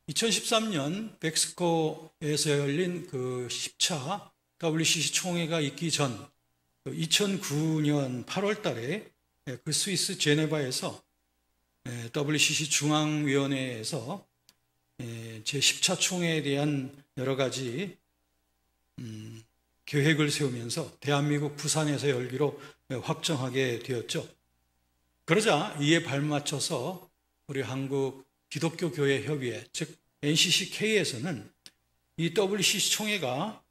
2013년 멕시코에서 열린 그 10차 WCC 총회가 있기 전 2009년 8월 달에 그 스위스 제네바에서 WCC 중앙위원회에서 제10차 총회에 대한 여러 가지 계획을 세우면서 대한민국 부산에서 열기로 확정하게 되었죠. 그러자 이에 발맞춰서 우리 한국 기독교 교회 협의회, 즉 NCCK에서는 이 WCC 총회가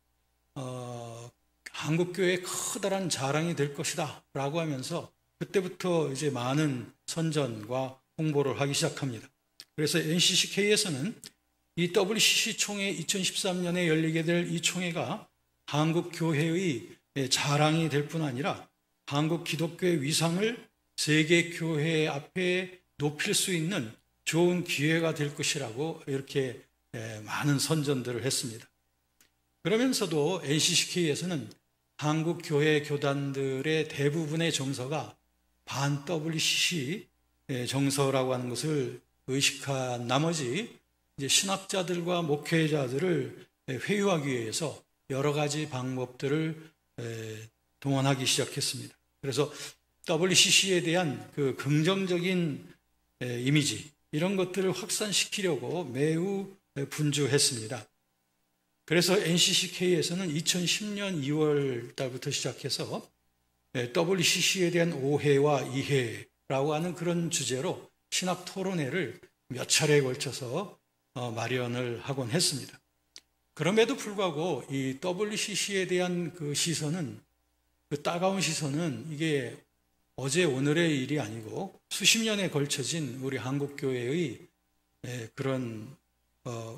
한국교회의 커다란 자랑이 될 것이다 라고 하면서 그때부터 이제 많은 선전과 홍보를 하기 시작합니다. 그래서 NCCK에서는 이 WCC 총회 2013년에 열리게 될 이 총회가 한국교회의 자랑이 될 뿐 아니라 한국 기독교의 위상을 세계교회 앞에 높일 수 있는 좋은 기회가 될 것이라고 이렇게 많은 선전들을 했습니다. 그러면서도 NCCK에서는 한국 교회 교단들의 대부분의 정서가 반 WCC 정서라고 하는 것을 의식한 나머지 이제 신학자들과 목회자들을 회유하기 위해서 여러 가지 방법들을 동원하기 시작했습니다. 그래서 WCC에 대한 그 긍정적인 이미지 이런 것들을 확산시키려고 매우 분주했습니다. 그래서 NCCK에서는 2010년 2월 달부터 시작해서 WCC에 대한 오해와 이해라고 하는 그런 주제로 신학 토론회를 몇 차례에 걸쳐서 마련을 하곤 했습니다. 그럼에도 불구하고 이 WCC에 대한 그 시선은, 그 따가운 시선은 이게 어제 오늘의 일이 아니고 수십 년에 걸쳐진 우리 한국교회의 그런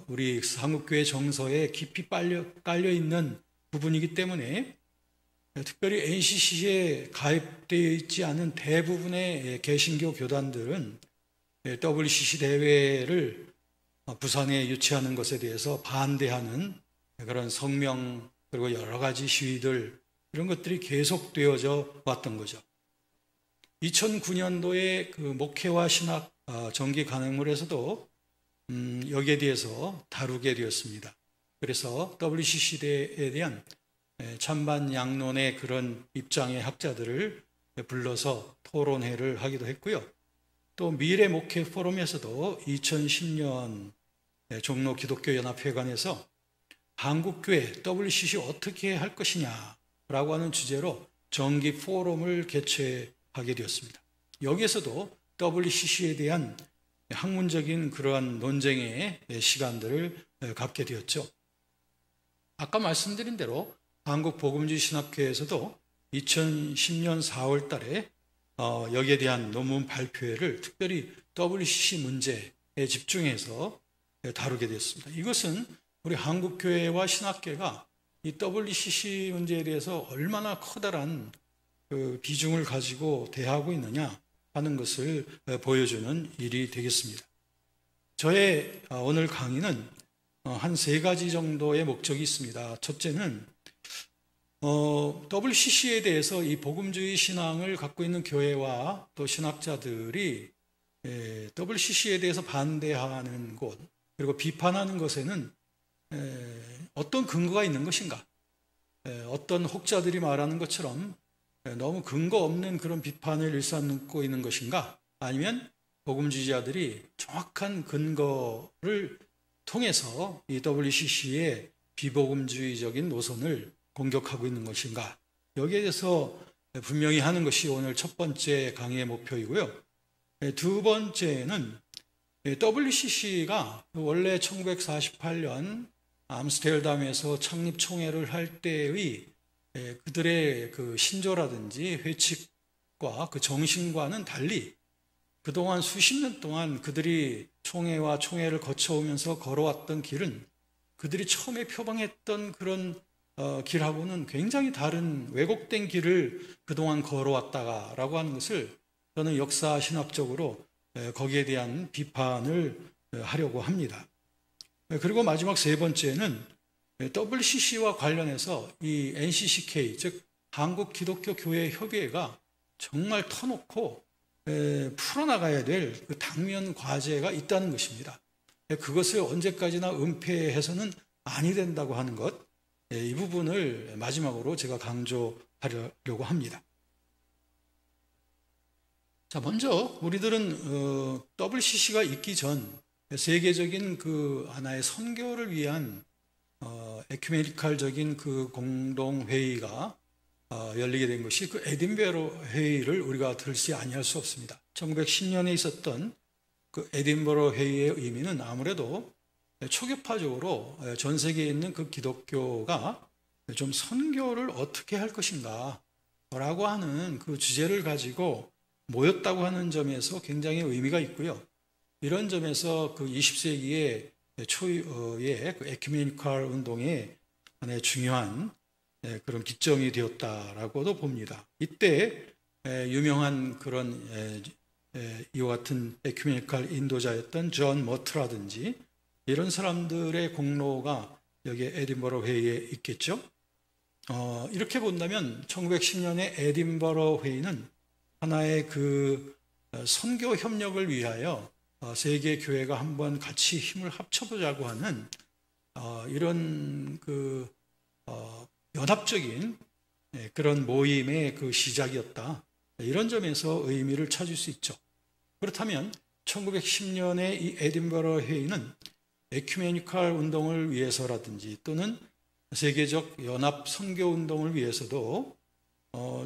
우리 한국교회 정서에 깊이 깔려 있는 부분이기 때문에 특별히 NCC에 가입되어 있지 않은 대부분의 개신교 교단들은 WCC 대회를 부산에 유치하는 것에 대해서 반대하는 그런 성명 그리고 여러 가지 시위들 이런 것들이 계속되어져 왔던 거죠. 2009년도에 그 목회와 신학 정기 간행물에서도 여기에 대해서 다루게 되었습니다. 그래서 WCC에 대한 찬반 양론의 그런 입장의 학자들을 불러서 토론회를 하기도 했고요. 또 미래 목회 포럼에서도 2010년 종로 기독교연합회관에서 한국교회 WCC 어떻게 할 것이냐라고 하는 주제로 정기 포럼을 개최하게 되었습니다. 여기에서도 WCC에 대한 학문적인 그러한 논쟁의 시간들을 갖게 되었죠. 아까 말씀드린 대로 한국복음주의 신학회에서도 2010년 4월 달에 여기에 대한 논문 발표회를 특별히 WCC 문제에 집중해서 다루게 되었습니다. 이것은 우리 한국교회와 신학계가 이 WCC 문제에 대해서 얼마나 커다란 그 비중을 가지고 대하고 있느냐 하는 것을 보여주는 일이 되겠습니다. 저의 오늘 강의는 한 3가지 정도의 목적이 있습니다. 첫째는 WCC에 대해서 이 복음주의 신앙을 갖고 있는 교회와 또 신학자들이 WCC에 대해서 반대하는 곳 그리고 비판하는 것에는 어떤 근거가 있는 것인가? 어떤 혹자들이 말하는 것처럼 너무 근거 없는 그런 비판을 일삼고 있는 것인가? 아니면 복음주의자들이 정확한 근거를 통해서 이 WCC의 비복음주의적인 노선을 공격하고 있는 것인가? 여기에 대해서 분명히 하는 것이 오늘 첫 번째 강의의 목표이고요. 두 번째는 WCC가 원래 1948년 암스테르담에서 창립 총회를 할 때의 그들의 그 신조라든지 회칙과 그 정신과는 달리 그동안 수십 년 동안 그들이 총회와 총회를 거쳐오면서 걸어왔던 길은 그들이 처음에 표방했던 그런 길하고는 굉장히 다른 왜곡된 길을 그동안 걸어왔다라고 하는 것을 저는 역사 신학적으로 거기에 대한 비판을 하려고 합니다. 그리고 마지막 세 번째는 WCC와 관련해서 이 NCCK, 즉 한국 기독교 교회 협의회가 정말 터놓고 풀어나가야 될 그 당면 과제가 있다는 것입니다. 그것을 언제까지나 은폐해서는 아니 된다고 하는 것, 이 부분을 마지막으로 제가 강조하려고 합니다. 자, 먼저 우리들은 WCC가 있기 전 세계적인 그 하나의 선교를 위한 에큐메니칼적인 그 공동회의가 열리게 된 것이 그 에딘베러 회의를 우리가 들지 아니할 수 없습니다. 1910년에 있었던 그 에딘버러 회의의 의미는 아무래도 초교파적으로 전 세계에 있는 그 기독교가 좀 선교를 어떻게 할 것인가 라고 하는 그 주제를 가지고 모였다고 하는 점에서 굉장히 의미가 있고요. 이런 점에서 그 20세기의 초의 그 에큐메니칼 운동의 하나의 중요한 그런 기점이 되었다라고도 봅니다. 이때 유명한 그런 이와 같은 에큐메니칼 인도자였던 존 머트라든지 이런 사람들의 공로가 여기 에딘버러 회의에 있겠죠. 이렇게 본다면 1910년의 에딘버러 회의는 하나의 그 선교 협력을 위하여 세계 교회가 한번 같이 힘을 합쳐보자고 하는 이런 그 연합적인 그런 모임의 그 시작이었다. 이런 점에서 의미를 찾을 수 있죠. 그렇다면 1910년의 이 에딘버러 회의는 에큐메니칼 운동을 위해서라든지 또는 세계적 연합 선교 운동을 위해서도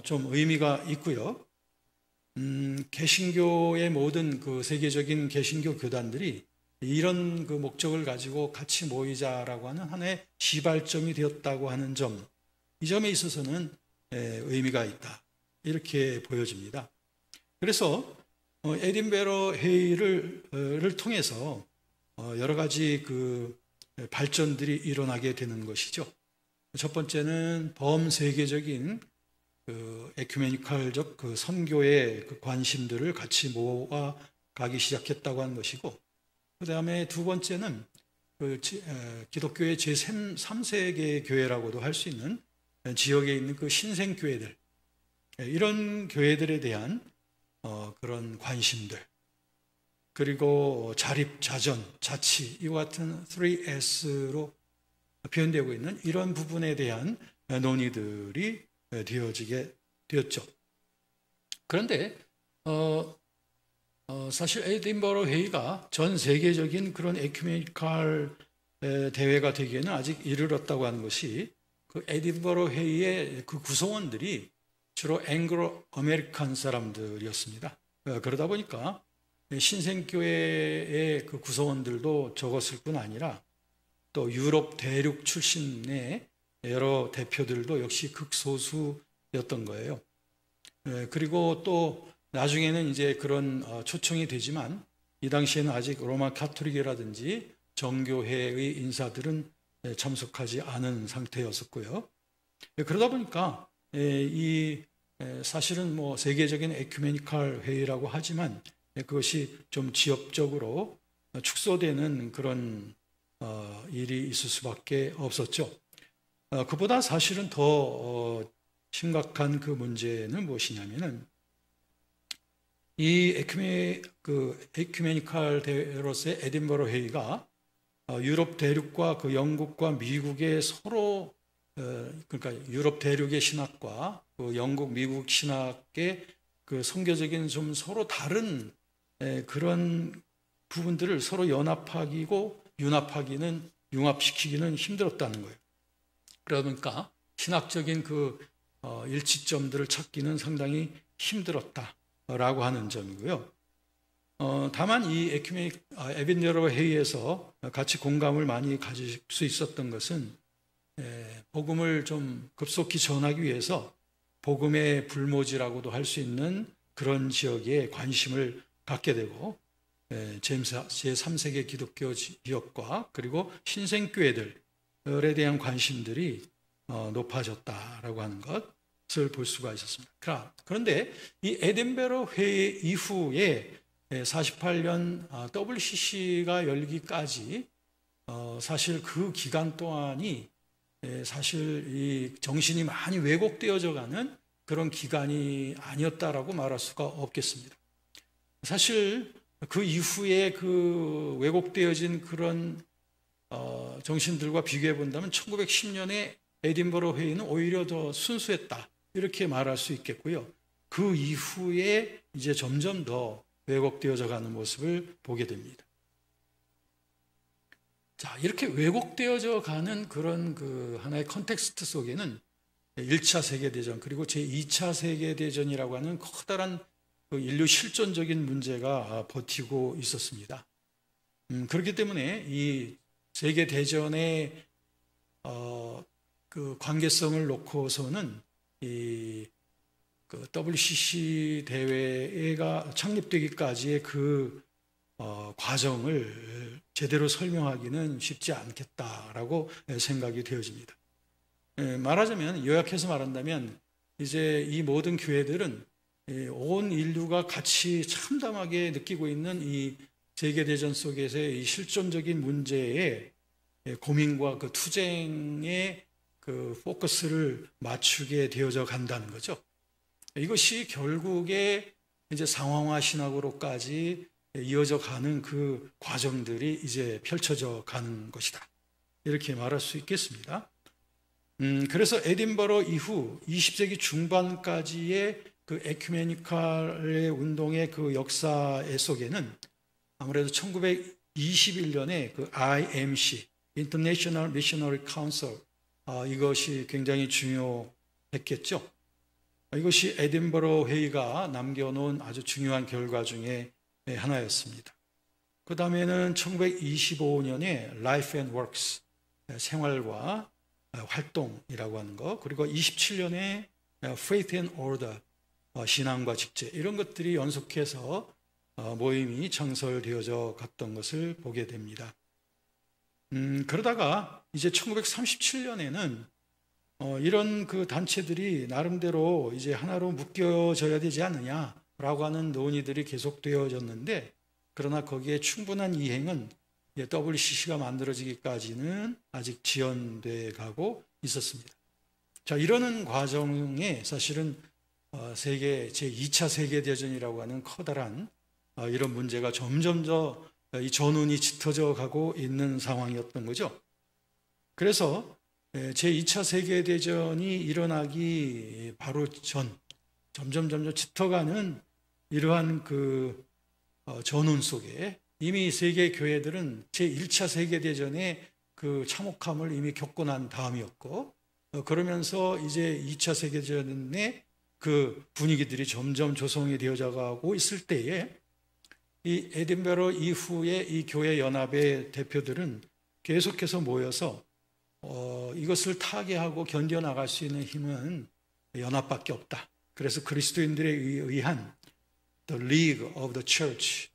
좀 의미가 있고요. 개신교의 모든 그 세계적인 개신교 교단들이 이런 그 목적을 가지고 같이 모이자라고 하는 하나의 시발점이 되었다고 하는 점, 이 점에 있어서는 의미가 있다. 이렇게 보여집니다. 그래서 에딘베러 회의를 통해서 여러 가지 그 발전들이 일어나게 되는 것이죠. 첫 번째는 범세계적인 그 에큐메니칼적 그 선교의 그 관심들을 같이 모아 가기 시작했다고 하는 것이고, 그 다음에 두 번째는 그 기독교의 제3세계 교회라고도 할 수 있는 지역에 있는 그 신생교회들, 이런 교회들에 대한 그런 관심들, 그리고 자립, 자전, 자치, 이와 같은 3S로 표현되고 있는 이런 부분에 대한 논의들이 되어지게 되었죠. 그런데 사실 에딘버러 회의가 전 세계적인 그런 에큐메니칼 대회가 되기에는 아직 이르렀다고 하는 것이 그 에딘버러 회의의 그 구성원들이 주로 앵글로 아메리칸 사람들이었습니다. 그러다 보니까 신생교회의 그 구성원들도 적었을 뿐 아니라 또 유럽 대륙 출신의 여러 대표들도 역시 극소수였던 거예요. 그리고 또 나중에는 이제 그런 초청이 되지만 이 당시에는 아직 로마 카톨릭이라든지 정교회의 인사들은 참석하지 않은 상태였었고요. 그러다 보니까 이 사실은 뭐 세계적인 에큐메니칼 회의라고 하지만 그것이 좀 지역적으로 축소되는 그런 일이 있을 수밖에 없었죠. 그보다 사실은 더 심각한 그 문제는 무엇이냐면은 이 에큐메니칼 대회로서의 에딘버러 회의가 유럽 대륙과 그 영국과 미국의 서로 그러니까 유럽 대륙의 신학과 그 영국, 미국 신학의 그 선교적인 좀 서로 다른 그런 부분들을 서로 융합시키기는 힘들었다는 거예요. 그러니까 신학적인 그 일치점들을 찾기는 상당히 힘들었다라고 하는 점이고요. 다만 이 에딘버러 회의에서 같이 공감을 많이 가질 수 있었던 것은 복음을 좀 급속히 전하기 위해서 복음의 불모지라고도 할 수 있는 그런 지역에 관심을 갖게 되고 제3세계 기독교 지역과 그리고 신생교회들에 대한 관심들이 높아졌다라고 하는 것을 볼 수가 있었습니다. 그런데 이 에딘버러 회의 이후에 48년 WCC가 열리기까지 사실 그 기간 동안이 사실 이 정신이 많이 왜곡되어져 가는 그런 기간이 아니었다라고 말할 수가 없겠습니다. 사실 그 이후에 그 왜곡되어진 그런 정신들과 비교해 본다면 1910년에 에딘버러 회의는 오히려 더 순수했다, 이렇게 말할 수 있겠고요. 그 이후에 이제 점점 더 왜곡되어져 가는 모습을 보게 됩니다. 자, 이렇게 왜곡되어져 가는 그런 그 하나의 컨텍스트 속에는 1차 세계대전 그리고 제2차 세계대전이라고 하는 커다란 그 인류 실존적인 문제가 버티고 있었습니다. 그렇기 때문에 이 세계대전의 그 관계성을 놓고서는 이 그 WCC 대회가 창립되기까지의 그 과정을 제대로 설명하기는 쉽지 않겠다라고 생각이 되어집니다. 말하자면, 요약해서 말한다면, 이제 이 모든 교회들은 온 인류가 같이 참담하게 느끼고 있는 이 세계대전 속에서의 이 실존적인 문제에 고민과 그 투쟁에 그 포커스를 맞추게 되어져 간다는 거죠. 이것이 결국에 이제 상황화 신학으로까지 이어져 가는 그 과정들이 이제 펼쳐져 가는 것이다, 이렇게 말할 수 있겠습니다. 그래서 에딘버러 이후 20세기 중반까지의 그 에큐메니칼의 운동의 그 역사 속에는 아무래도 1921년에 그 IMC, International Missionary Council, 이것이 굉장히 중요했겠죠. 이것이 에딘버러 회의가 남겨놓은 아주 중요한 결과 중에 하나였습니다. 그 다음에는 1925년에 Life and Works, 생활과 활동이라고 하는 것, 그리고 27년에 Faith and Order, 신앙과 직제, 이런 것들이 연속해서 모임이 창설되어져 갔던 것을 보게 됩니다. 그러다가 이제 1937년에는 이런 그 단체들이 나름대로 이제 하나로 묶여져야 되지 않느냐라고 하는 논의들이 계속되어졌는데, 그러나 거기에 충분한 이행은 WCC가 만들어지기까지는 아직 지연돼 가고 있었습니다. 자, 이러는 과정에 사실은 세계 제2차 세계대전이라고 하는 커다란 이런 문제가 점점 더 이 전운이 짙어져 가고 있는 상황이었던 거죠. 그래서 제2차 세계대전이 일어나기 바로 전, 점점 짙어가는 이러한 그 전운 속에 이미 세계 교회들은 제1차 세계대전의 그 참혹함을 이미 겪고 난 다음이었고, 그러면서 이제 2차 세계대전의 그 분위기들이 점점 조성이 되어져 가고 있을 때에 이 에딘버러 이후에 이 교회 연합의 대표들은 계속해서 모여서 이것을 타개하고 견뎌나갈 수 있는 힘은 연합밖에 없다. 그래서 그리스도인들에 의한 The League of the Church,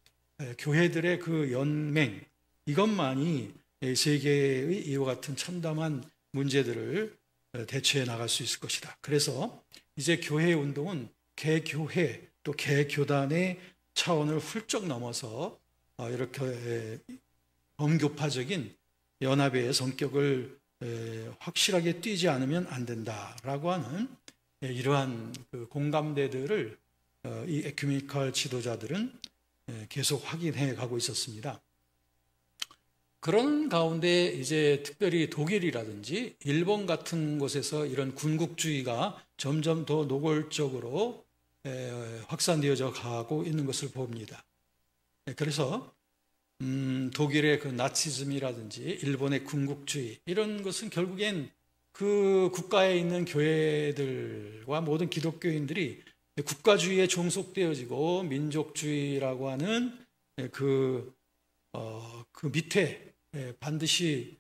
교회들의 그 연맹, 이것만이 세계의 이와 같은 참담한 문제들을 대처해 나갈 수 있을 것이다. 그래서 이제 교회 운동은 개교회 또 개교단의 차원을 훌쩍 넘어서 이렇게 범교파적인 연합의 성격을 확실하게 띄지 않으면 안 된다라고 하는 이러한 그 공감대들을 이 에큐메니컬 지도자들은 계속 확인해 가고 있었습니다. 그런 가운데 이제 특별히 독일이라든지 일본 같은 곳에서 이런 군국주의가 점점 더 노골적으로 확산되어져 가고 있는 것을 봅니다. 그래서 독일의 그 나치즘이라든지 일본의 군국주의, 이런 것은 결국엔 그 국가에 있는 교회들과 모든 기독교인들이 국가주의에 종속되어지고 민족주의라고 하는 그 밑에 반드시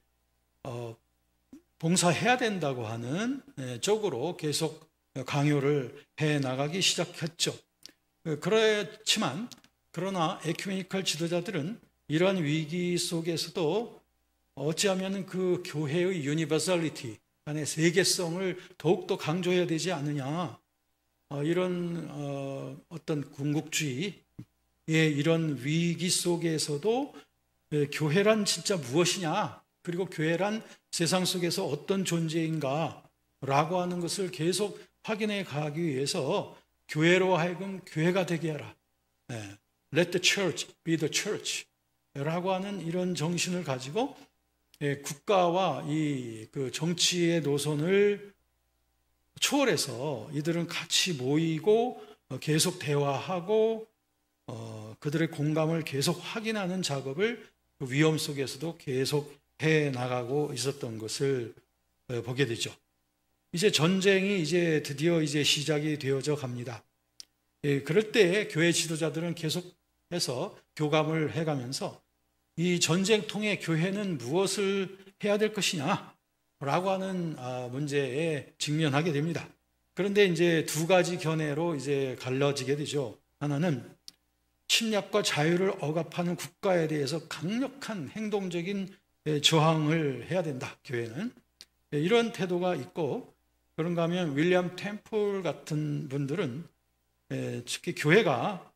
봉사해야 된다고 하는 쪽으로 계속 강요를 해 나가기 시작했죠. 그렇지만 그러나 에큐메니컬 지도자들은 이러한 위기 속에서도 어찌하면 그 교회의 유니버설리티, 안의 세계성을 더욱더 강조해야 되지 않느냐, 이런 어떤 궁극주의의 이런 위기 속에서도 교회란 진짜 무엇이냐, 그리고 교회란 세상 속에서 어떤 존재인가 라고 하는 것을 계속 확인해 가기 위해서 교회로 하여금 교회가 되게 하라, Let the church be the church 라고 하는 이런 정신을 가지고 국가와 이 그 정치의 노선을 초월해서 이들은 같이 모이고 계속 대화하고 그들의 공감을 계속 확인하는 작업을 그 위험 속에서도 계속 해 나가고 있었던 것을 보게 되죠. 이제 전쟁이 이제 드디어 이제 시작이 되어져 갑니다. 그럴 때 교회 지도자들은 계속해서 교감을 해가면서 이 전쟁통에 교회는 무엇을 해야 될 것이냐라고 하는 문제에 직면하게 됩니다. 그런데 이제 두 가지 견해로 이제 갈라지게 되죠. 하나는 침략과 자유를 억압하는 국가에 대해서 강력한 행동적인 저항을 해야 된다. 교회는 이런 태도가 있고, 그런가 하면 윌리엄 템플 같은 분들은 특히 교회가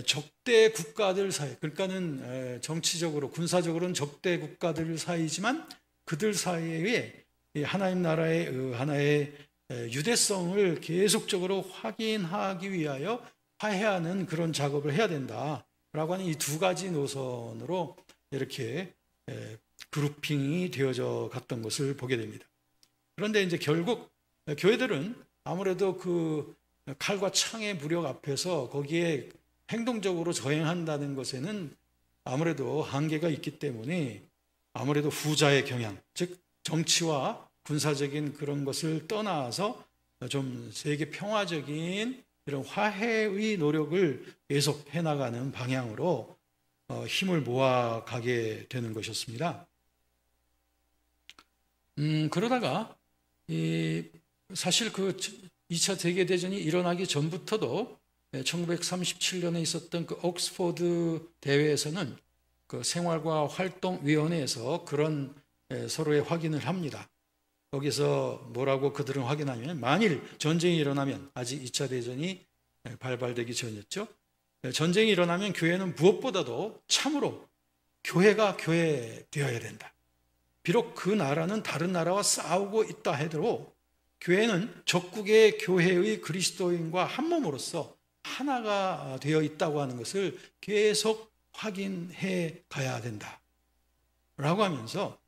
적대 국가들 사이, 그러니까는 정치적으로 군사적으로는 적대 국가들 사이지만 그들 사이에 하나님 나라의 하나의 유대성을 계속적으로 확인하기 위하여 화해하는 그런 작업을 해야 된다라고 하는 이 두 가지 노선으로 이렇게 그룹핑이 되어져 갔던 것을 보게 됩니다. 그런데 이제 결국 교회들은 아무래도 그 칼과 창의 무력 앞에서 거기에 행동적으로 저행한다는 것에는 아무래도 한계가 있기 때문에 아무래도 후자의 경향, 즉 정치와 군사적인 그런 것을 떠나서 좀 세계 평화적인 이런 화해의 노력을 계속 해나가는 방향으로 힘을 모아가게 되는 것이었습니다. 그러다가 사실 그 2차 세계대전이 일어나기 전부터도 1937년에 있었던 그 옥스포드 대회에서는 그 생활과 활동위원회에서 그런 서로의 확인을 합니다. 거기서 뭐라고 그들은 확인하냐면, 만일 전쟁이 일어나면, 아직 2차 대전이 발발되기 전이었죠. 전쟁이 일어나면 교회는 무엇보다도 참으로 교회가 교회 되어야 된다. 비록 그 나라는 다른 나라와 싸우고 있다 해도 교회는 적국의 교회의 그리스도인과 한 몸으로서 하나가 되어 있다고 하는 것을 계속 확인해 가야 된다 라고 하면서,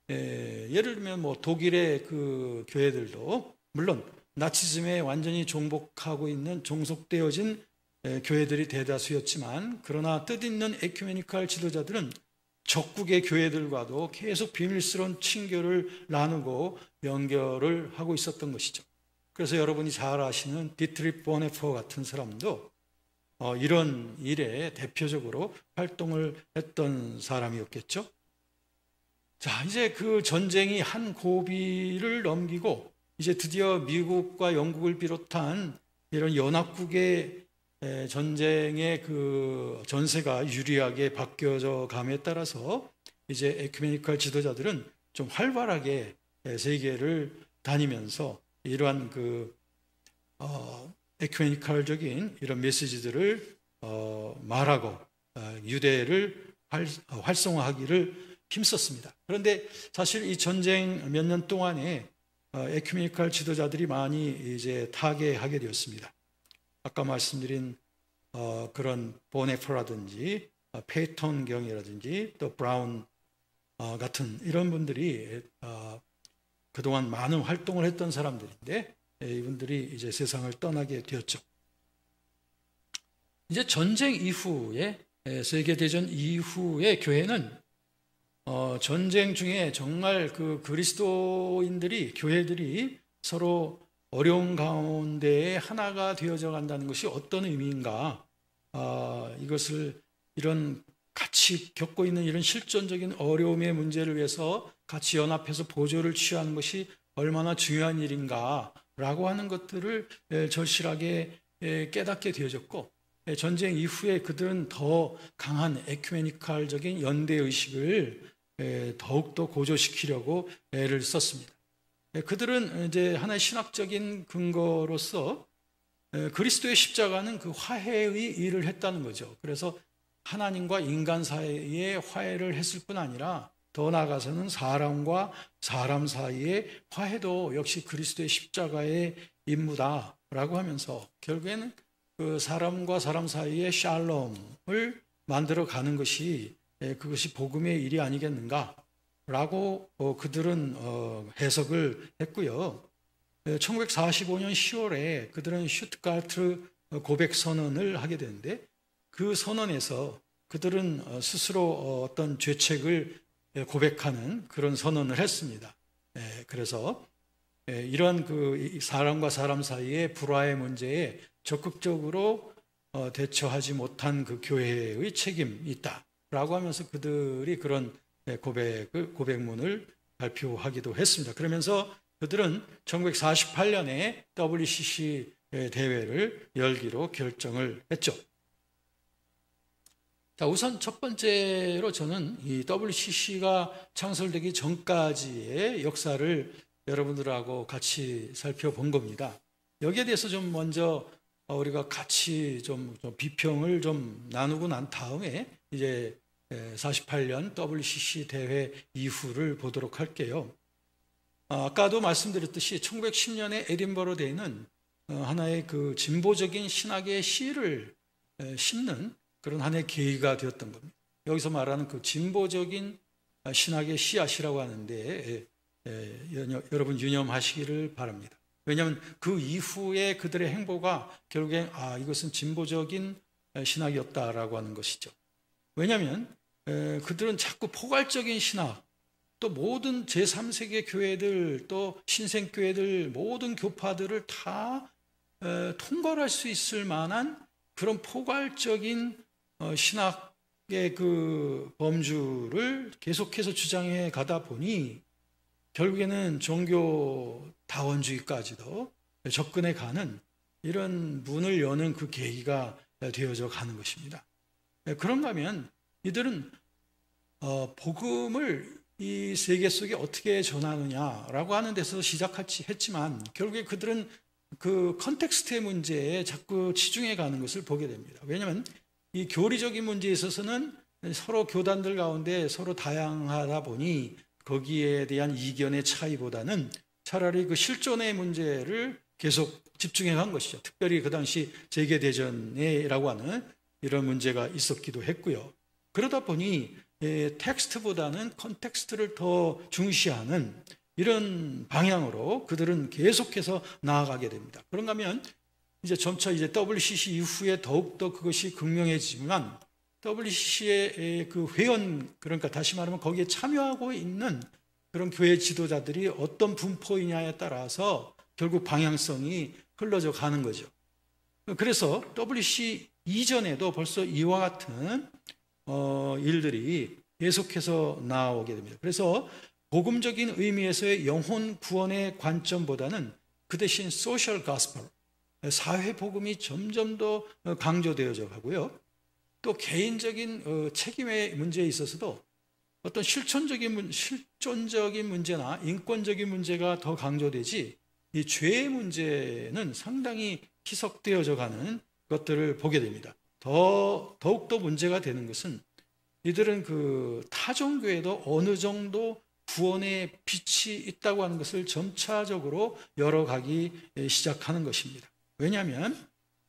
예를 들면 뭐 독일의 그 교회들도 물론 나치즘에 완전히 종복하고 있는 종속되어진 교회들이 대다수였지만, 그러나 뜻있는 에큐메니칼 지도자들은 적국의 교회들과도 계속 비밀스러운 친교를 나누고 연결을 하고 있었던 것이죠. 그래서 여러분이 잘 아시는 디트리 보네퍼 같은 사람도 이런 일에 대표적으로 활동을 했던 사람이었겠죠. 자, 이제 그 전쟁이 한 고비를 넘기고 이제 드디어 미국과 영국을 비롯한 이런 연합국의 전쟁의 그 전세가 유리하게 바뀌어져 감에 따라서 이제 에큐메니칼 지도자들은 좀 활발하게 세계를 다니면서 이러한 그 에큐메니칼적인 이런 메시지들을 말하고 유대를 활성화하기를 힘썼습니다. 그런데 사실 이 전쟁 몇 년 동안에 에큐메니칼 지도자들이 많이 이제 타계하게 되었습니다. 아까 말씀드린 그런 보네퍼라든지 페이턴 경이라든지 또 브라운 같은 이런 분들이 그동안 많은 활동을 했던 사람들인데, 이분들이 이제 세상을 떠나게 되었죠. 이제 전쟁 이후에, 세계대전 이후에 교회는 전쟁 중에 정말 그 그리스도인들이, 교회들이 서로 어려운 가운데 하나가 되어져 간다는 것이 어떤 의미인가, 이것을 이런 같이 겪고 있는 이런 실존적인 어려움의 문제를 위해서 같이 연합해서 보조를 취하는 것이 얼마나 중요한 일인가라고 하는 것들을 절실하게 깨닫게 되어졌고, 전쟁 이후에 그들은 더 강한 에큐메니칼적인 연대의식을 더욱더 고조시키려고 애를 썼습니다. 그들은 이제 하나의 신학적인 근거로서 그리스도의 십자가는 그 화해의 일을 했다는 거죠. 그래서 하나님과 인간 사이에 화해를 했을 뿐 아니라 더 나아가서는 사람과 사람 사이의 화해도 역시 그리스도의 십자가의 임무다라고 하면서, 결국에는 그 사람과 사람 사이에 샬롬을 만들어 가는 것이 그것이 복음의 일이 아니겠는가라고 그들은 해석을 했고요. 1945년 10월에 그들은 슈트가르트 고백 선언을 하게 되는데 그 선언에서 그들은 스스로 어떤 죄책을 고백하는 그런 선언을 했습니다. 그래서 이런 그 사람과 사람 사이의 불화의 문제에 적극적으로 대처하지 못한 그 교회의 책임이 있다라고 하면서 그들이 그런 고백문을 발표하기도 했습니다. 그러면서 그들은 1948년에 WCC 대회를 열기로 결정을 했죠. 자, 우선 첫 번째로 저는 이 WCC가 창설되기 전까지의 역사를 여러분들하고 같이 살펴본 겁니다. 여기에 대해서 좀 먼저 우리가 같이 좀 비평을 좀 나누고 난 다음에 이제 48년 WCC 대회 이후를 보도록 할게요. 아까도 말씀드렸듯이 1910년에 에딘버러 대회는 하나의 그 진보적인 신학의 씨를 심는 그런 하나의 계기가 되었던 겁니다. 여기서 말하는 그 진보적인 신학의 씨앗이라고 하는데 여러분 유념하시기를 바랍니다. 왜냐하면 그 이후에 그들의 행보가 결국엔 이것은 진보적인 신학이었다라고 하는 것이죠. 왜냐하면 그들은 자꾸 포괄적인 신학, 또 모든 제3세계 교회들, 또 신생교회들, 모든 교파들을 다 통괄할 수 있을 만한 그런 포괄적인 신학의 그 범주를 계속해서 주장해 가다 보니 결국에는 종교다원주의까지도 접근해 가는 이런 문을 여는 그 계기가 되어져 가는 것입니다. 그런가 하면 이들은 복음을 이 세계 속에 어떻게 전하느냐라고 하는 데서 시작했지만 결국에 그들은 그 컨텍스트의 문제에 자꾸 치중해 가는 것을 보게 됩니다. 왜냐하면 이 교리적인 문제에 있어서는 서로 교단들 가운데 서로 다양하다 보니 거기에 대한 이견의 차이보다는 차라리 그 실존의 문제를 계속 집중해 간 것이죠. 특별히 그 당시 세계대전이라고 하는 이런 문제가 있었기도 했고요. 그러다 보니 텍스트보다는 컨텍스트를 더 중시하는 이런 방향으로 그들은 계속해서 나아가게 됩니다. 그런가 하면 이제 점차 이제 WCC 이후에 더욱더 그것이 극명해지지만 WCC의 그 회원, 그러니까 다시 말하면 거기에 참여하고 있는 그런 교회 지도자들이 어떤 분포이냐에 따라서 결국 방향성이 흘러져 가는 거죠. 그래서 WCC 이전에도 벌써 이와 같은 일들이 계속해서 나오게 됩니다. 그래서 복음적인 의미에서의 영혼 구원의 관점보다는 그 대신 소셜 가스펠, 사회 복음이 점점 더 강조되어져 가고요. 또 개인적인 책임의 문제에 있어서도 어떤 실존적인 문제나 인권적인 문제가 더 강조되지 이 죄의 문제는 상당히 희석되어져 가는 것들을 보게 됩니다. 더욱더 문제가 되는 것은 이들은 그 타종교에도 어느 정도 구원의 빛이 있다고 하는 것을 점차적으로 열어가기 시작하는 것입니다. 왜냐하면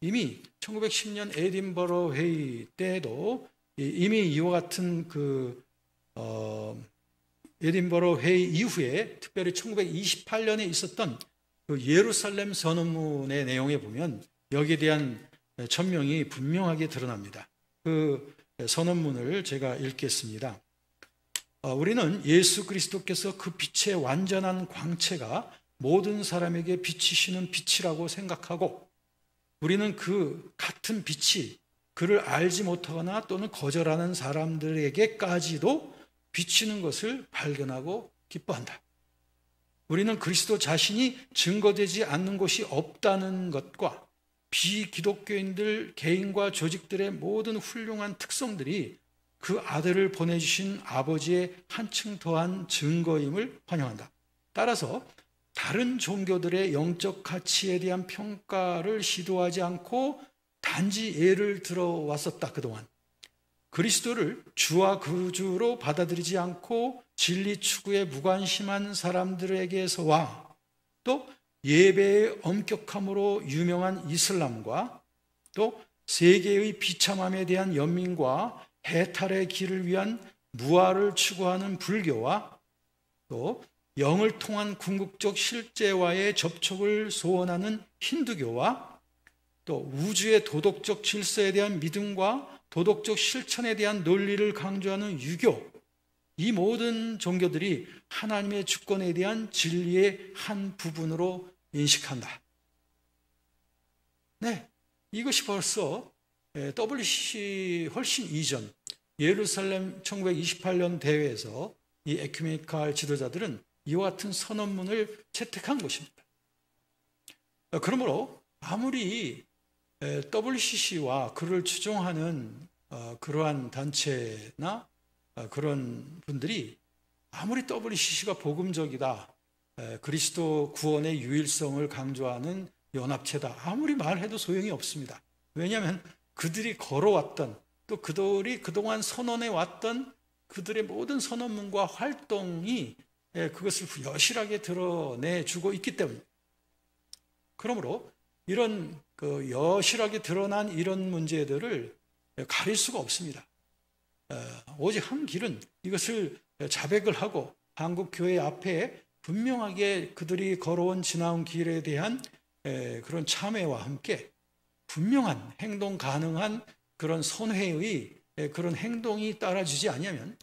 이미 1910년 에딘버러 회의 때도 이미 이와 같은 에딘버러 회의 이후에 특별히 1928년에 있었던 그 예루살렘 선언문의 내용에 보면 여기에 대한 천명이 분명하게 드러납니다. 그 선언문을 제가 읽겠습니다. 우리는 예수 그리스도께서 그 빛의 완전한 광채가 모든 사람에게 비치시는 빛이라고 생각하고 우리는 그 같은 빛이 그를 알지 못하거나 또는 거절하는 사람들에게까지도 비치는 것을 발견하고 기뻐한다. 우리는 그리스도 자신이 증거되지 않는 곳이 없다는 것과 비기독교인들 개인과 조직들의 모든 훌륭한 특성들이 그 아들을 보내주신 아버지의 한층 더한 증거임을 환영한다. 따라서 다른 종교들의 영적 가치에 대한 평가를 시도하지 않고 단지 예를 들어왔었다. 그동안 그리스도를 주와 구주로 받아들이지 않고 진리 추구에 무관심한 사람들에게서와 또 예배의 엄격함으로 유명한 이슬람과 또 세계의 비참함에 대한 연민과 해탈의 길을 위한 무아를 추구하는 불교와 또 영을 통한 궁극적 실제와의 접촉을 소원하는 힌두교와 또 우주의 도덕적 질서에 대한 믿음과 도덕적 실천에 대한 논리를 강조하는 유교, 이 모든 종교들이 하나님의 주권에 대한 진리의 한 부분으로 인식한다. 네, 이것이 벌써 WCC 훨씬 이전 예루살렘 1928년 대회에서 이 에큐메니칼 지도자들은 이와 같은 선언문을 채택한 것입니다. 그러므로 아무리 WCC와 그를 추종하는 그러한 단체나 그런 분들이 아무리 WCC가 복음적이다, 그리스도 구원의 유일성을 강조하는 연합체다, 아무리 말해도 소용이 없습니다. 왜냐하면 그들이 걸어왔던, 또 그들이 그동안 선언해왔던 그들의 모든 선언문과 활동이 그것을 여실하게 드러내주고 있기 때문입니다. 그러므로 이런 여실하게 드러난 이런 문제들을 가릴 수가 없습니다. 오직 한 길은 이것을 자백을 하고 한국교회 앞에 분명하게 그들이 걸어온 지나온 길에 대한 그런 참회와 함께 분명한 행동 가능한 그런 선회의 그런 행동이 따라주지 않으면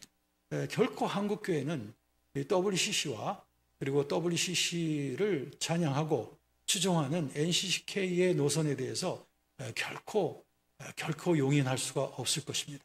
결코 한국교회는 WCC와 그리고 WCC를 찬양하고 추종하는 NCCK의 노선에 대해서 결코 용인할 수가 없을 것입니다.